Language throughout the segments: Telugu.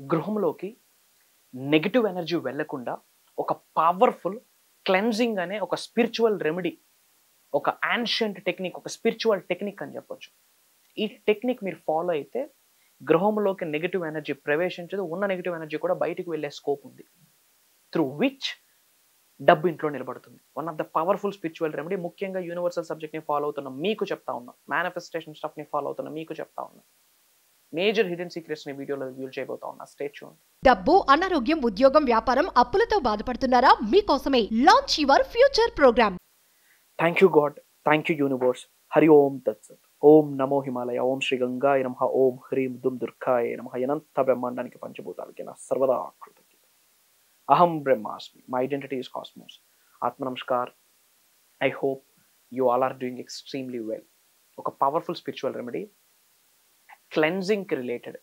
గృహంలోకి నెగెటివ్ ఎనర్జీ వెళ్ళకుండా ఒక పవర్ఫుల్ క్లెన్జింగ్ అనే ఒక స్పిరిచువల్ రెమెడీ, ఒక యాన్షియంట్ టెక్నిక్, ఒక స్పిరిచువల్ టెక్నిక్ అని చెప్పొచ్చు. ఈ టెక్నిక్ మీరు ఫాలో అయితే గృహంలోకి నెగెటివ్ ఎనర్జీ ప్రవేశించదు, ఉన్న నెగెటివ్ ఎనర్జీ కూడా బయటికి వెళ్ళే స్కోప్ ఉంది. త్రూ విచ్ డబ్బు ఇంట్లో నిలబడుతుంది. One of the powerful spiritual remedy. ముఖ్యంగా యూనివర్సల్ సబ్జెక్ట్ని ఫాలో అవుతున్న మీకు చెప్తా ఉన్నా, మేనిఫెస్టేషన్ స్టఫ్ని ఫాలో అవుతున్న మీకు చెప్తా ఉన్నా, మేజర్ హిడెన్ సీక్రెట్స్ ని వీడియోలో రివ్యూ చేయబోతా ఉన్నా. Stay tuned. డబ్బు, అనారోగ్యం, ఉద్యోగం, వ్యాపారం, అప్పులతో బాధపడుతున్నారా? మీకోసమే launch your future program. Thank you God, thank you universe. హరి ఓం తత్సత్. ఓం నమో హిమాలయ, ఓం శ్రీ గంగాయ నమః, ఓం హ్రీం దుమ్ దుర్గాయ నమః. అనంత బ్రహ్మాండానికి పంచభూతాలకి నా సర్వదా కృతజ్ఞత. అహం బ్రహ్మాస్మి. My identity is cosmos. ఆత్మ నమస్కార్. I hope you all are doing extremely well. ఒక పవర్ఫుల్ స్పిరిచువల్ రెమెడీ, క్లెన్జింగ్కి రిలేటెడ్,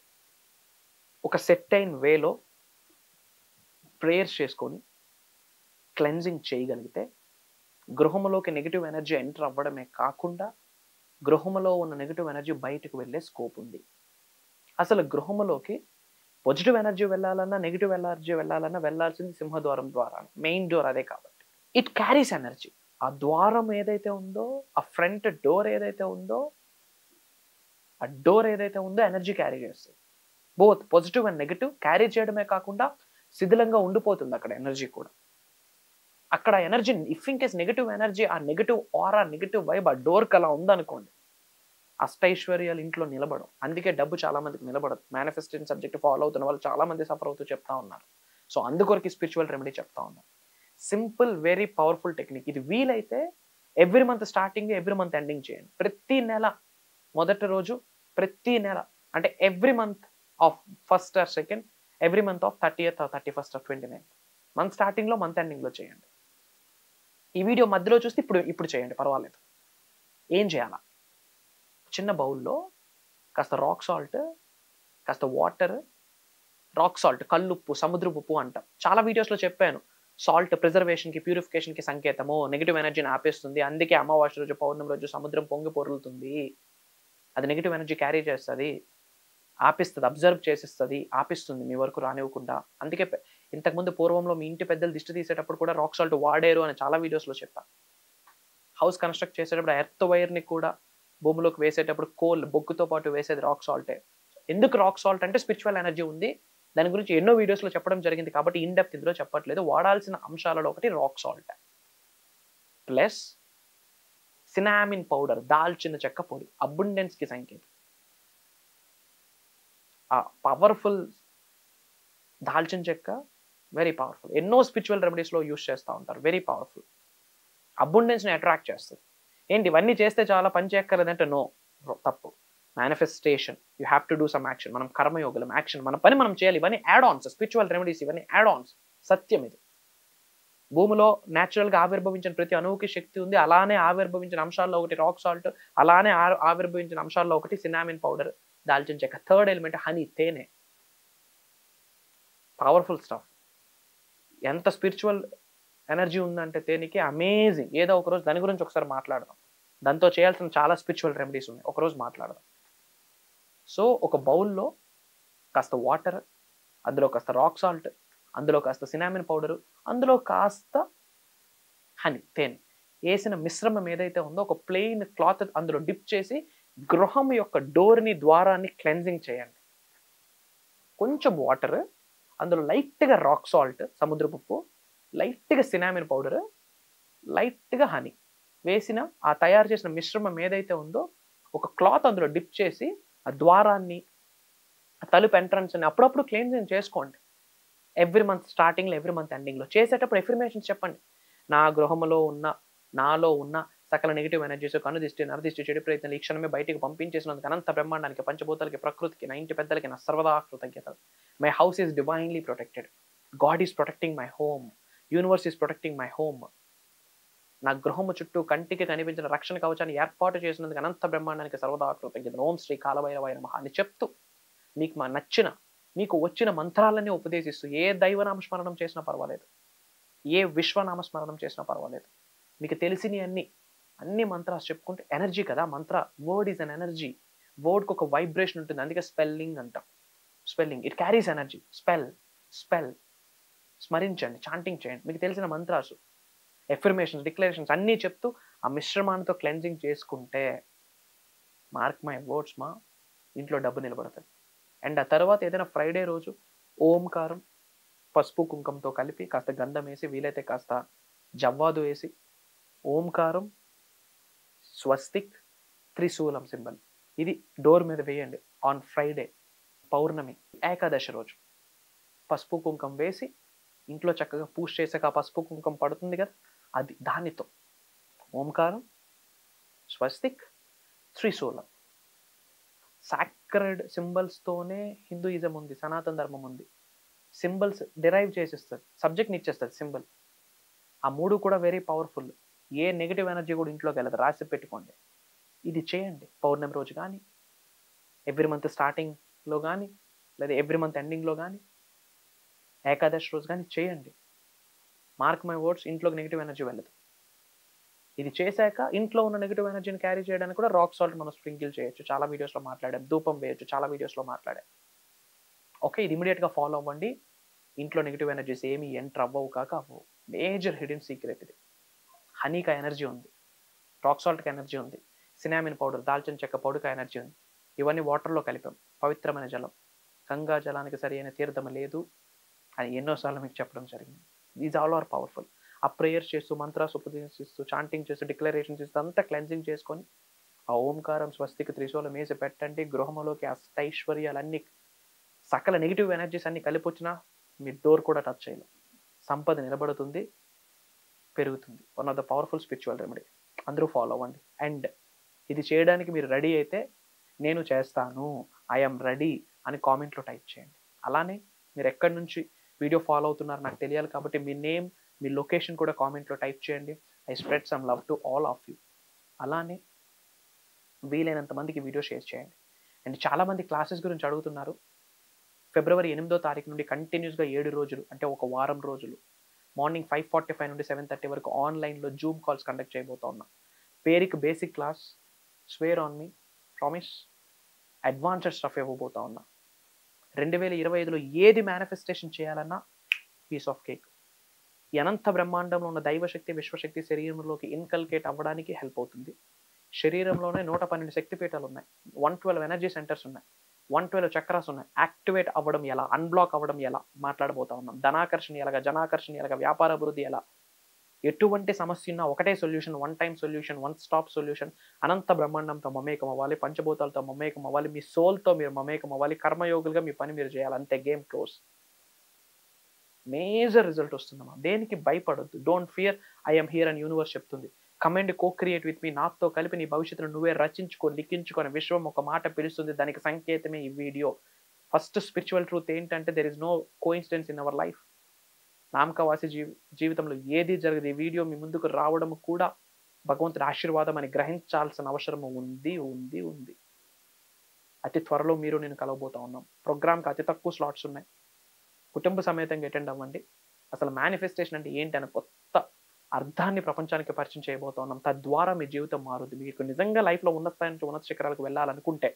ఒక సెట్ అయిన వేలో ప్రేయర్స్ చేసుకొని క్లెన్జింగ్ చేయగలిగితే గృహంలోకి నెగిటివ్ ఎనర్జీ ఎంటర్ అవ్వడమే కాకుండా గృహంలో ఉన్న నెగిటివ్ ఎనర్జీ బయటకు వెళ్ళే స్కోప్ ఉంది. అసలు గృహంలోకి పాజిటివ్ ఎనర్జీ వెళ్ళాలన్నా, నెగిటివ్ ఎనర్జీ వెళ్ళాలన్నా వెళ్ళాల్సింది సింహద్వారం ద్వారా. మెయిన్ డోర్ అదే కాబట్టి ఇట్ క్యారీస్ ఎనర్జీ. ఆ ద్వారం ఏదైతే ఉందో, ఆ ఫ్రంట్ డోర్ ఏదైతే ఉందో, ఆ డోర్ ఏదైతే ఉందో ఎనర్జీ క్యారీ చేస్తుంది. Both positive and negative carry చేయడమే కాకుండా శిథిలంగా ఉండిపోతుంది అక్కడ ఎనర్జీ కూడా. అక్కడ energy if in case negative energy, ఆ నెగిటివ్ ఆరా, నెగిటివ్ వైబ్ ఆ డోర్కి అలా ఉందనుకోండి, అష్టైశ్వర్యాలు ఇంట్లో నిలబడం. అందుకే డబ్బు చాలా మందికి నిలబడదు. మేనిఫెస్టేషన్ సబ్జెక్ట్ ఫాలో అవుతున్న వాళ్ళు చాలా మంది సఫర్ అవుతూ చెప్తా ఉన్నారు. సో అందుకొరకు స్పిరిచువల్ రెమెడీ చెప్తా ఉన్నారు. Simple, very powerful technique. ఇది వీలైతే every month starting, every month ending చేయండి. ప్రతి నెల మొదటి రోజు, ప్రతి నెల అంటే every month of first or second, every month of 30th or 31st or 29th. Month స్టార్టింగ్లో, మంత్ ఎండింగ్లో చేయండి. ఈ వీడియో మధ్యలో చూస్తే ఇప్పుడు చేయండి, పర్వాలేదు. ఏం చేయాలా? చిన్న బౌల్లో కాస్త రాక్ సాల్ట్, కాస్త వాటర్, రాక్ సాల్ట్ కల్లుప్పు, సముద్రపు ఉప్పు అంటాం. చాలా వీడియోస్లో చెప్పాను. సాల్ట్ ప్రిజర్వేషన్కి, ప్యూరిఫికేషన్కి సంకేతము, నెగిటివ్ ఎనర్జీని ఆపేస్తుంది. అందుకే అమావాస్య రోజు, పౌర్ణమి రోజు సముద్రం పొంగి పొరులుతుంది. అది నెగిటివ్ ఎనర్జీ క్యారీ చేస్తుంది, ఆపిస్తుంది, అబ్జర్వ్ చేసిస్తుంది, ఆపిస్తుంది మీ వరకు రానివ్వకుండా. అందుకే ఇంతకుముందు పూర్వంలో మీ ఇంటి పెద్దలు దిష్టి తీసేటప్పుడు కూడా రాక్ సాల్ట్ వాడారు అని చాలా వీడియోస్లో చెప్పాను. హౌస్ కన్స్ట్రక్ట్ చేసేటప్పుడు ఎర్త్ వైర్ని కూడా భూమిలోకి వేసేటప్పుడు బొగ్గుతో పాటు వేసేది రాక్ సాల్టే. ఎందుకు రాక్ సాల్ట్ అంటే స్పిరిచువల్ ఎనర్జీ ఉంది. దాని గురించి ఎన్నో వీడియోస్లో చెప్పడం జరిగింది కాబట్టి ఇన్ డెప్త్ ఇందులో చెప్పట్లేదు. వాడాల్సిన అంశాలలో ఒకటి rock salt plus cinnamon powder, దాల్చిన చెక్క పొడి, అబుండెన్స్కి సంకేతం. ఆ పవర్ఫుల్ దాల్చిన చెక్క వెరీ పవర్ఫుల్. ఎన్నో స్పిరిచువల్ రెమెడీస్లో యూస్ చేస్తూ ఉంటారు. Very powerful. అబుండెన్స్ని అట్రాక్ట్ చేస్తుంది. ఏంటి ఇవన్నీ చేస్తే చాలా పని చేయక్కర్లేదంటే నో, తప్పు. Manifestation, you have to do some action. మనం కర్మయోగులం, యాక్షన్, మన పని మనం చేయాలి. ఇవన్నీ యాడ్ ఆన్స్, స్పిరిచువల్ రెమెడీస్ ఇవన్నీ యాడ్ ఆన్స్. సత్యం ఇది. భూమిలో న్యాచురల్గా ఆవిర్భవించిన ప్రతి అణువుకి శక్తి ఉంది. అలానే ఆవిర్భవించిన అంశాల్లో ఒకటి రాక్ సాల్ట్, అలానే ఆవిర్భవించిన అంశాల్లో ఒకటి సినామిన్ పౌడర్, దాల్చిన చెక్క. థర్డ్ ఎలిమెంట్ హనీ, తేనె. Powerful stuff. ఎంత స్పిరిచువల్ ఎనర్జీ ఉందంటే తేనెకి అమేజింగ్. ఏదో ఒకరోజు దాని గురించి ఒకసారి మాట్లాడదాం. దాంతో చేయాల్సిన చాలా స్పిరిచువల్ రెమెడీస్ ఉన్నాయి, ఒకరోజు మాట్లాడదాం. సో ఒక బౌల్లో కాస్త వాటర్, అందులో కాస్త రాక్ సాల్ట్, అందులో కాస్త సినామిన్ పౌడరు, అందులో కాస్త హనీ, తేనె వేసిన మిశ్రమం ఏదైతే ఉందో ఒక ప్లెయిన్ క్లాత్ అందులో డిప్ చేసి గృహం యొక్క డోర్ని, ద్వారాన్ని క్లెన్జింగ్ చేయండి. కొంచెం వాటర్, అందులో లైట్గా రాక్ సాల్ట్, సముద్రపు ఉప్పు, లైట్గా సినామిన్ పౌడర్, లైట్గా హనీ వేసిన ఆ తయారు చేసిన మిశ్రమం ఏదైతే ఉందో ఒక క్లాత్ అందులో డిప్ చేసి ఆ ద్వారాన్ని, ఆ తలుపు ఎంట్రన్స్ని అప్పుడప్పుడు క్లీన్ చేసుకోండి. ఎవ్రీ మంత్ స్టార్టింగ్లో, ఎవ్రీ మంత్ ఎండింగ్లో చేసేటప్పుడు ఎఫర్మేషన్స్ చెప్పండి. నా గృహంలో ఉన్న, నాలో ఉన్న సకల నెగిటివ్ ఎనర్జీస్, కనుదిష్టి, నరదిష్టి, చెడు ప్రయత్నాలు ఈ క్షణమే బయటికి పంపించేసినందుకు అనంత బ్రహ్మాండానికి, పంచభూతాలకి, ప్రకృతికి, నా ఇంటి పెద్దలకి నా సర్వదా కృతజ్ఞతలు. My house is divinely protected. God is protecting my home. Universe is protecting my home. నా గృహము చుట్టూ కంటికి కనిపించిన రక్షణ కవచాన్ని ఏర్పాటు చేసినందుకు అనంత బ్రహ్మాండానికి సర్వదా కృతజ్ఞతలు. ఓం శ్రీ కాలభైరవాయ నమః అని చెప్తూ మీకు వచ్చిన మంత్రాలన్నీ ఉపదేశిస్తూ ఏ దైవనామ స్మరణం చేసినా పర్వాలేదు, ఏ విశ్వనామ స్మరణం చేసినా పర్వాలేదు, మీకు తెలిసినవి అన్ని మంత్రాలు చెప్పుకుంటే ఎనర్జీ కదా మంత్ర. Word is an energy. వర్డ్కి ఒక వైబ్రేషన్ ఉంటుంది, అందుకే స్పెల్లింగ్ అంటాం. Spelling, it carries energy. Spell స్మరించండి, చాంటింగ్ చేయండి, మీకు తెలిసిన మంత్రాసు, ఎఫర్మేషన్స్, డిక్లరేషన్స్ అన్నీ చెప్తూ ఆ మిశ్రమాలతో క్లెన్జింగ్ చేసుకుంటే మార్క్ మై వర్డ్స్ మా ఇంట్లో డబ్బు నిలబడుతుంది. అండ్ ఆ తర్వాత ఏదైనా ఫ్రైడే రోజు ఓంకారం పసుపు కుంకంతో కలిపి కాస్త గంధం వేసి, వీలైతే కాస్త జవ్వాదు వేసి, ఓంకారం, స్వస్తిక్, త్రిశూలం సింబల్ ఇది డోర్ మీద వేయండి ఆన్ ఫ్రైడే, పౌర్ణమి, ఏకాదశి రోజు. పసుపు కుంకం వేసి ఇంట్లో చక్కగా పూజ చేసాక ఆ పసుపు కుంకం పడుతుంది కదా, అది దానితో ఓంకారం, స్వస్తిక్, త్రిశూలం, సాక్రెడ్ సింబల్స్తోనే హిందూయిజం ఉంది, సనాతన ధర్మం ఉంది. సింబల్స్ డిరైవ్ చేసిస్తుంది, సబ్జెక్ట్ని ఇచ్చేస్తుంది సింబల్. ఆ మూడు కూడా వెరీ పవర్ఫుల్. ఏ నెగిటివ్ ఎనర్జీ కూడా ఇంట్లోకి వెళ్ళదు, రాసి పెట్టుకోండి. ఇది చేయండి పౌర్ణమి రోజు కానీ, ఎవ్రీ మంత్ స్టార్టింగ్లో కానీ, లేదా ఎవ్రీ మంత్ ఎండింగ్లో కానీ, ఏకాదశి రోజు కానీ చేయండి. మార్క్ మై వర్డ్స్, ఇంట్లోకి నెగిటివ్ ఎనర్జీ వెళ్ళదు. ఇది చేశాక ఇంట్లో ఉన్న నెగిటివ్ ఎనర్జీని క్యారీ చేయడానికి కూడా రాక్ సాల్ట్ మనం స్ప్రింకిల్ చేయొచ్చు, చాలా వీడియోస్లో మాట్లాడాం. ధూపం వేయొచ్చు, చాలా వీడియోస్లో మాట్లాడాం. ఓకే, ఇది ఇమీడియట్గా ఫాలో అవ్వండి. ఇంట్లో నెగిటివ్ ఎనర్జీస్ ఏమి ఎంటర్ అవ్వవు కాక అవ్వవు. మేజర్ హిడెన్ సీక్రెట్ ఇది. హనీకి ఎనర్జీ ఉంది, రాక్ సాల్ట్కి ఎనర్జీ ఉంది, సినామిన్ పౌడర్, దాల్చిన చెక్క పౌడర్కి ఎనర్జీ ఉంది. ఇవన్నీ వాటర్లో కలిపాం, పవిత్రమైన జలం. గంగా జలానికి సరి అయిన తీర్థం లేదు అని ఎన్నోసార్లు మీకు చెప్పడం జరిగింది. These all are powerful. ఆ ప్రేయర్స్ చేస్తూ, మంత్రాస్ ఉపదేశిస్తూ, చాంటింగ్ చేస్తూ, డిక్లరేషన్స్ ఇస్తూ అంతా క్లెన్జింగ్ చేసుకొని ఆ ఓంకారం, స్వస్తికి, త్రిశూలం వేసి పెట్టండి. గృహంలోకి అష్టైశ్వర్యాలన్నీ, సకల నెగిటివ్ ఎనర్జీస్ అన్ని కలిపి వచ్చినా మీ డోర్ కూడా టచ్ చేయలేదు. సంపద నిలబడుతుంది, పెరుగుతుంది. One of the powerful spiritual remedy. అందరూ ఫాలో అవ్వండి. అండ్ ఇది చేయడానికి మీరు రెడీ అయితే నేను చేస్తాను, ఐఎమ్ రెడీ అని కామెంట్లో టైప్ చేయండి. అలానే మీరు ఎక్కడి నుంచి వీడియో ఫాలో అవుతున్నారు నాకు తెలియాలి కాబట్టి మీ నేమ్, మీ లొకేషన్ కూడా కామెంట్లో టైప్ చేయండి. I spread some love to all of you. అలానే వీలైనంత మందికి వీడియో షేర్ చేయండి. అండ్ చాలామంది క్లాసెస్ గురించి అడుగుతున్నారు. ఫిబ్రవరి 8వ తారీఖు నుండి కంటిన్యూస్గా 7 రోజులు, అంటే ఒక వారం రోజులు, మార్నింగ్ 5:45 నుండి 7:30 వరకు ఆన్లైన్లో జూమ్ కాల్స్ కండక్ట్ చేయబోతా ఉన్నా. పేరుకి basic class, swear on me, promise, advanced stuff ఇవ్వబోతా ఉన్నా. 2025లో ఏది మేనిఫెస్టేషన్ చేయాలన్నా పీస్ ఆఫ్ కేక్. ఈ అనంత బ్రహ్మాండంలో ఉన్న దైవశక్తి, విశ్వశక్తి శరీరంలోకి ఇన్కల్కేట్ అవ్వడానికి హెల్ప్ అవుతుంది. శరీరంలోనే 112 శక్తిపీఠాలు ఉన్నాయి, 112 ఎనర్జీ సెంటర్స్ ఉన్నాయి, 112 చక్రాస్ ఉన్నాయి. యాక్టివేట్ అవ్వడం ఎలా, అన్బ్లాక్ అవ్వడం ఎలా మాట్లాడబోతా ఉన్నాం. ధనాకర్షణ ఎలాగా, జనాకర్షణ ఎలాగా, వ్యాపార అభివృద్ధి ఎలా, ఎటువంటి సమస్య ఉన్నా ఒకటే solution, one time solution, one stop solution. అనంత బ్రహ్మాండంతో మమేకం అవ్వాలి, పంచభూతాలతో మమేకం అవ్వాలి, మీ సోల్తో మీరు మమేకం అవ్వాలి, కర్మయోగులుగా మీ పని మీరు చేయాలి, అంతే, గేమ్ క్లోజ్. మేజర్ రిజల్ట్ వస్తుందమ్మా. దేనికి భయపడొద్దు. డోంట్ ఫియర్, ఐఎమ్ హియర్ అని యూనివర్స్ చెప్తుంది. Commend co create with me, నాతో కలిపి నీ భవిష్యత్తును నువ్వే రచించుకో, లిఖించుకొని విశ్వం ఒక మాట పిలుస్తుంది. దానికి సంకేతమే ఈ వీడియో. ఫస్ట్ స్పిరిచువల్ ట్రూత్ ఏంటంటే there is no coincidence in our life. నామకవాసి జీవితంలో ఏది జరగదు. ఈ వీడియో మీ ముందుకు రావడం కూడా భగవంతుడి ఆశీర్వాదం అని గ్రహించాల్సిన అవసరం ఉంది ఉంది ఉంది. అతి త్వరలో మీరు నేను కలవబోతా ఉన్నాం. ప్రోగ్రామ్కి అతి తక్కువ స్లాట్స్ ఉన్నాయి. కుటుంబ సమేతంగా అటెండ్ అవ్వండి. అసలు మేనిఫెస్టేషన్ అంటే ఏంటి అని కొత్త అర్థాన్ని ప్రపంచానికి పరిచయం చేయబోతా ఉన్నాం. తద్వారా మీ జీవితం మారుద్ది. మీకు నిజంగా లైఫ్లో ఉన్నత స్థాయి నుంచి ఉన్నత శిఖరాలకు వెళ్ళాలనుకుంటే,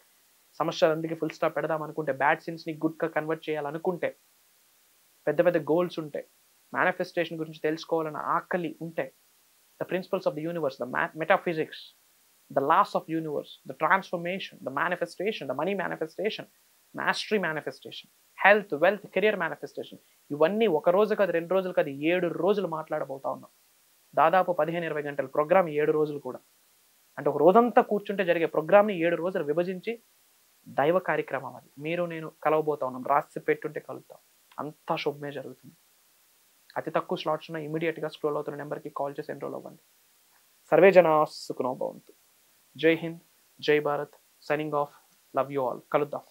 సమస్యలందరికీ ఫుల్ స్టాప్ పెడదాం అనుకుంటే, బ్యాడ్ సీన్స్ని గుడ్గా కన్వర్ట్ చేయాలనుకుంటే, పెద్ద పెద్ద గోల్స్ ఉంటే, మేనిఫెస్టేషన్ గురించి తెలుసుకోవాలన్న ఆకలి ఉంటే, the principles of the universe, the metaphysics, the laws of universe, the transformation, the manifestation, the money manifestation, mastery manifestation, health, wealth, career manifestation, ఇవన్నీ ఒక రోజు కాదు, 2 రోజులు కాదు, 7 రోజులు మాట్లాడబోతా ఉన్నాం. దాదాపు 15-20 గంటల ప్రోగ్రామ్, 7 రోజులు కూడా. అంటే ఒక రోజంతా కూర్చుంటే జరిగే ప్రోగ్రామ్ని 7 రోజులు విభజించి దైవ కార్యక్రమం అది. మీరు నేను కలవబోతా ఉన్నాం. రాసి పెట్టుంటే కలుద్దాం. అంతా శుభమే జరుగుతుంది. అతి తక్కువ స్లాట్స్ ఉన్నాయి. ఇమీడియట్గా స్క్రోల్ అవుతున్న నెంబర్కి కాల్ చేసి ఎన్రోల్ అవ్వండి. సర్వే జనా సుఖినో భవంతు. జై హింద్, జై Bharat. Signing off. Love you all. కలుద్దాం.